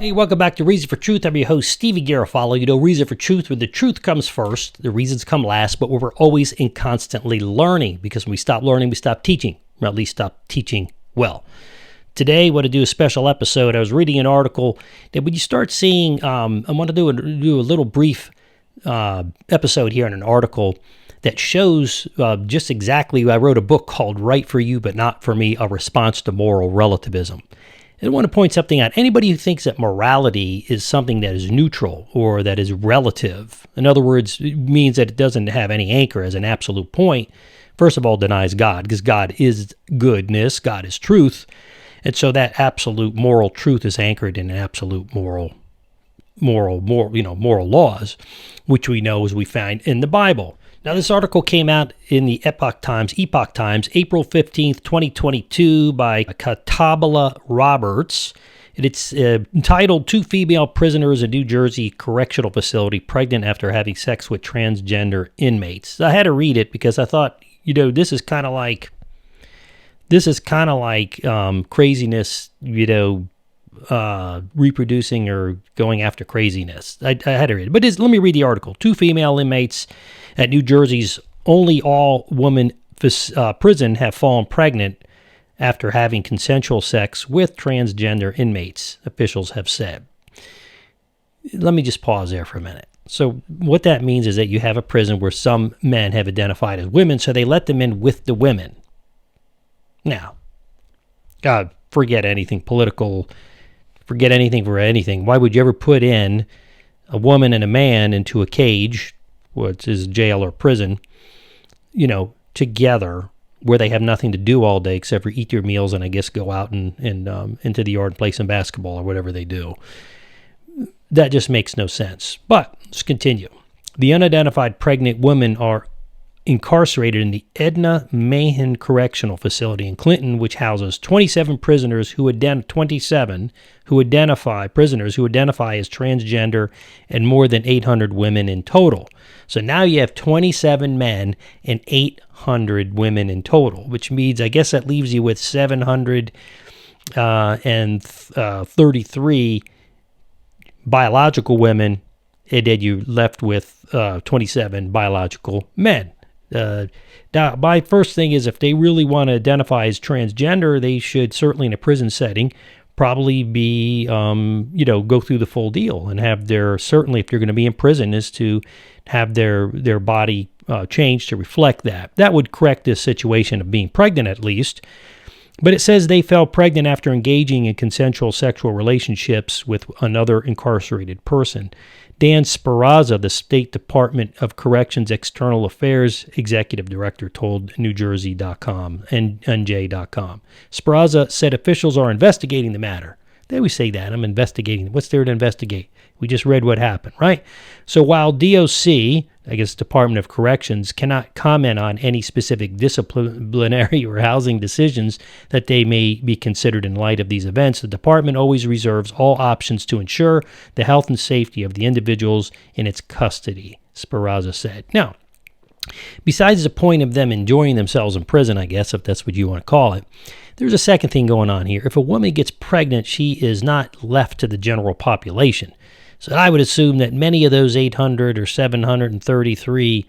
Hey, welcome back to Reason for Truth. I'm your host, Stevie Garofalo. You know, Reason for Truth, where the truth comes first, the reasons come last, but we're always and constantly learning, because when we stop learning, we stop teaching, or at least stop teaching well. Today, I want to do a special episode. I was reading an article that when you start seeing, I want to do a little brief episode here in an article that shows just exactly, I wrote a book called Right for You, But Not for Me, A Response to Moral Relativism. I want to point something out. Anybody who thinks that morality is something that is neutral or that is relative, in other words, it means that it doesn't have any anchor as an absolute point, first of all, denies God, because God is goodness, God is truth, and so that absolute moral truth is anchored in absolute moral laws, which we know as we find in the Bible. Now, this article came out in the Epoch Times, April 15th, 2022, by Katabala Roberts. It's entitled, Two Female Prisoners in New Jersey Correctional Facility Pregnant After Having Sex with Transgender Inmates. I had to read it because I thought, this is kind of like craziness, reproducing or going after craziness. I had to read it. But let me read the article. Two female inmates at New Jersey's only all-woman prison have fallen pregnant after having consensual sex with transgender inmates, officials have said. Let me just pause there for a minute. So what that means is that you have a prison where some men have identified as women, so they let them in with the women. Now, God, forget anything political, forget anything for anything. Why would you ever put in a woman and a man into a cage, which is jail or prison, together, where they have nothing to do all day except for eat their meals and I guess go out and into the yard and play some basketball or whatever they do? That just makes no sense. But let's continue. The unidentified pregnant women are incarcerated in the Edna Mahan Correctional Facility in Clinton, which houses 27 prisoners who identify as transgender and more than 800 women in total. So now you have 27 men and 800 women in total, which means I guess that leaves you with 733 biological women, and then you're left with 27 biological men. Now, my first thing is, if they really want to identify as transgender, they should, certainly in a prison setting, probably be, go through the full deal and have certainly if you're going to be in prison, is to have their body changed to reflect that. That would correct this situation of being pregnant at least. But it says they fell pregnant after engaging in consensual sexual relationships with another incarcerated person. Dan Speranza, the State Department of Corrections External Affairs Executive Director, told NewJersey.com and NJ.com. Speranza said officials are investigating the matter. They always say that. I'm investigating. What's there to investigate? We just read what happened, right? So while DOC, I guess Department of Corrections, cannot comment on any specific disciplinary or housing decisions that they may be considered in light of these events, the department always reserves all options to ensure the health and safety of the individuals in its custody, Speranza said. Now, besides the point of them enjoying themselves in prison, I guess, if that's what you want to call it, there's a second thing going on here. If a woman gets pregnant, she is not left to the general population. So I would assume that many of those 800 or 733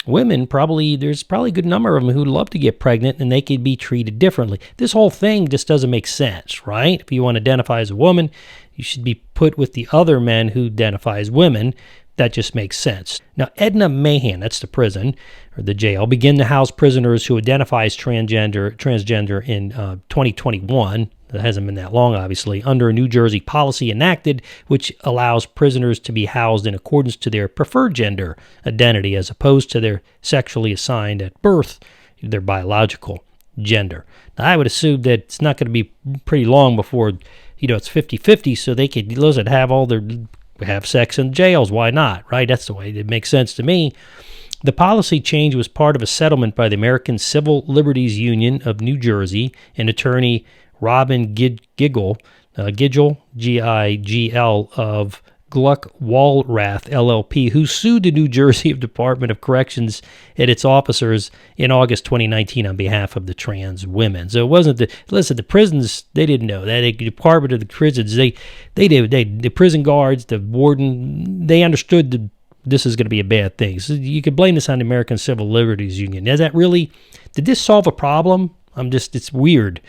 women, there's probably a good number of them who'd love to get pregnant and they could be treated differently. This whole thing just doesn't make sense, right? If you want to identify as a woman, you should be put with the other men who identify as women. That just makes sense. Now, Edna Mahan, that's the prison or the jail, began to house prisoners who identify as transgender in 2021. That hasn't been that long, obviously, under a New Jersey policy enacted, which allows prisoners to be housed in accordance to their preferred gender identity as opposed to their sexually assigned at birth, their biological gender. Now, I would assume that it's not going to be pretty long before, it's 50-50, so they could have sex in jails. Why not, right? That's the way it makes sense to me. The policy change was part of a settlement by the American Civil Liberties Union of New Jersey and attorney Robin Gigel, Gigel, G-I-G-L, of Gluck Walrath, LLP, who sued the New Jersey Department of Corrections and its officers in August 2019 on behalf of the trans women. So it wasn't the prisons, they didn't know that. The Department of the Prisons, the prison guards, the warden, they understood this is going to be a bad thing. So you could blame this on the American Civil Liberties Union. Did this solve a problem? It's weird.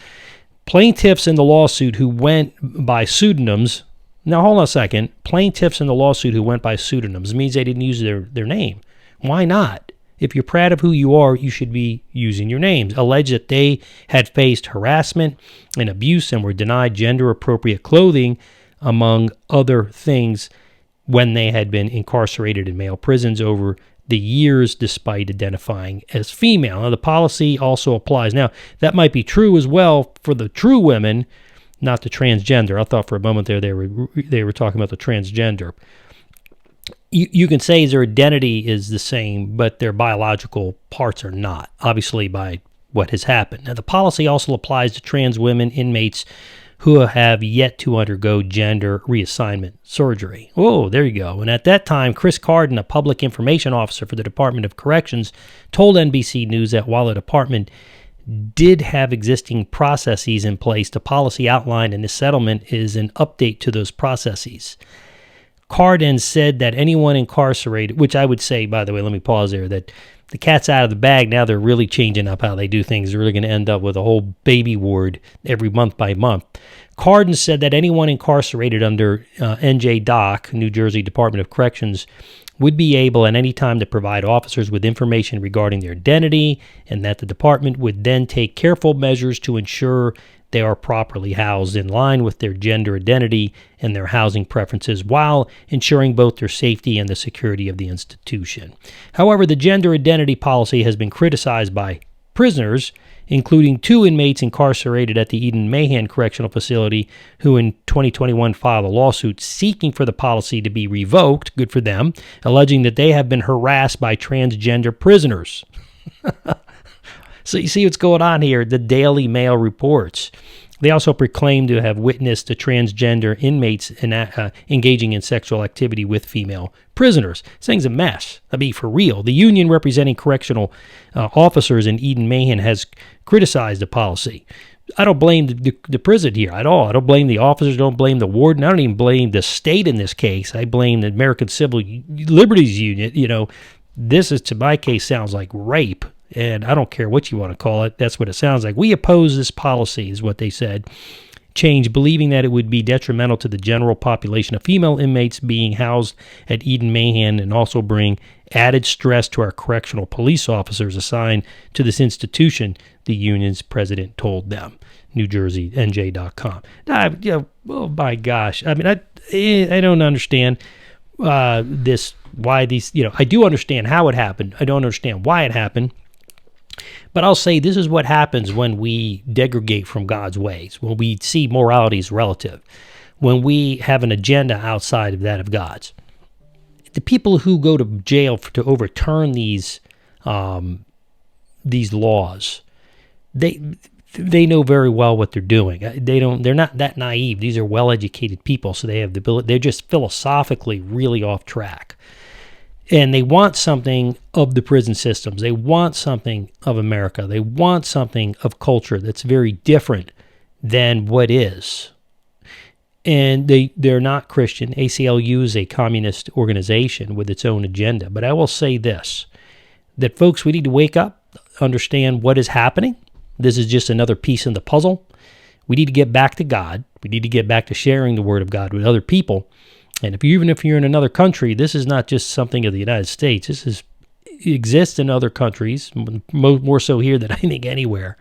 Plaintiffs in the lawsuit who went by pseudonyms. Now, hold on a second. Plaintiffs in the lawsuit who went by pseudonyms means they didn't use their name. Why not? If you're proud of who you are, you should be using your names. Alleged that they had faced harassment and abuse and were denied gender-appropriate clothing, among other things, when they had been incarcerated in male prisons over the years despite identifying as female. Now, the policy also applies. Now, that might be true as well for the true women, not the transgender. I thought for a moment there they were talking about the transgender. You can say their identity is the same, but their biological parts are not, obviously by what has happened. Now, the policy also applies to trans women inmates who have yet to undergo gender reassignment surgery. Oh, there you go. And at that time, Chris Carden, a public information officer for the Department of Corrections, told NBC News that while the department did have existing processes in place, the policy outlined in the settlement is an update to those processes. Carden said that anyone incarcerated, which I would say, by the way, let me pause there, that the cat's out of the bag. Now they're really changing up how they do things. They're really going to end up with a whole baby ward every month by month. Carden said that anyone incarcerated under NJDOC, New Jersey Department of Corrections, would be able at any time to provide officers with information regarding their identity, and that the department would then take careful measures to ensure they are properly housed in line with their gender identity and their housing preferences, while ensuring both their safety and the security of the institution. However, the gender identity policy has been criticized by prisoners, including 2 inmates incarcerated at the Eden Mahan Correctional Facility, who in 2021 filed a lawsuit seeking for the policy to be revoked, good for them, alleging that they have been harassed by transgender prisoners. So you see what's going on here. The Daily Mail reports. They also proclaim to have witnessed the transgender inmates engaging in sexual activity with female prisoners. This thing's a mess. I mean, for real. The union representing correctional officers in Eden Mahan has criticized the policy. I don't blame the prison here at all. I don't blame the officers. Don't blame the warden. I don't even blame the state in this case. I blame the American Civil Liberties Union. This is, to my case, sounds like rape. And I don't care what you want to call it. That's what it sounds like. We oppose this policy, is what they said. Change, believing that it would be detrimental to the general population of female inmates being housed at Eden Mahan and also bring added stress to our correctional police officers assigned to this institution, the union's president told them. New Jersey, NJ.com. Oh my gosh. I mean, I don't understand this, why these, I do understand how it happened. I don't understand why it happened. But I'll say this is what happens when we degrade from God's ways, when we see morality as relative, when we have an agenda outside of that of God's. The people who go to jail to overturn these laws, they know very well what they're doing. They're not that naive. These are well-educated people, so they have the ability. They're just philosophically really off track. And they want something of the prison systems. They want something of America. They want something of culture that's very different than what is. And they're not Christian. ACLU is a communist organization with its own agenda. But I will say this, that folks, we need to wake up, understand what is happening. This is just another piece in the puzzle. We need to get back to God. We need to get back to sharing the word of God with other people. And even if you're in another country, this is not just something of the United States. This exists in other countries, more so here than I think anywhere.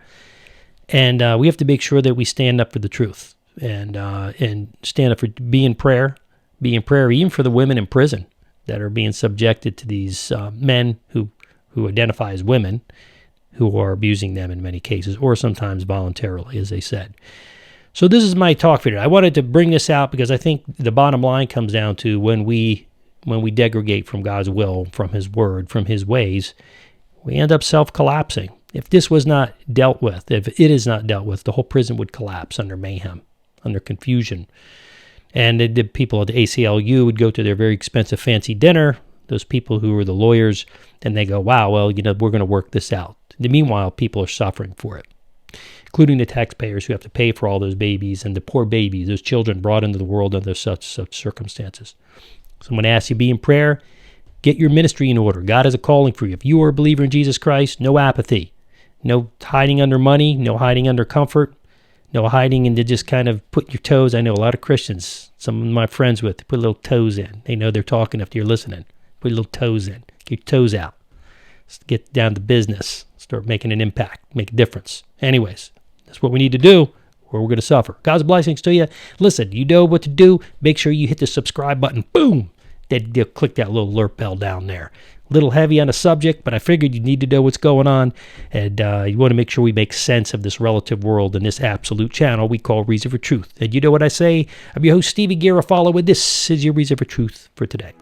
And we have to make sure that we stand up for the truth and stand up for be in prayer even for the women in prison that are being subjected to these men who identify as women, who are abusing them in many cases, or sometimes voluntarily, as they said. So this is my talk video. I wanted to bring this out because I think the bottom line comes down to when we degrade from God's will, from His word, from His ways, we end up self-collapsing. If this was not dealt with, if it is not dealt with, the whole prison would collapse under mayhem, under confusion. And the people at the ACLU would go to their very expensive fancy dinner, those people who were the lawyers, and they go, wow, well, we're going to work this out. Meanwhile, people are suffering for it, including the taxpayers who have to pay for all those babies and the poor babies, those children brought into the world under such circumstances. So I'm going to ask you to be in prayer. Get your ministry in order. God has a calling for you. If you are a believer in Jesus Christ, no apathy, no hiding under money, no hiding under comfort, no hiding into just kind of put your toes. I know a lot of Christians, some of my friends with, they put little toes in. They know they're talking if you're listening. Put your little toes in. Get your toes out. Get down to business. Start making an impact. Make a difference. Anyways, that's what we need to do, or we're going to suffer. God's blessings to you. Listen, you know what to do. Make sure you hit the subscribe button. Boom. Then click that little alert bell down there. A little heavy on the subject, but I figured you need to know what's going on, and you want to make sure we make sense of this relative world in this absolute channel we call Reason for Truth. And you know what I say? I'm your host, Stevie Garofalo, and this is your Reason for Truth for today.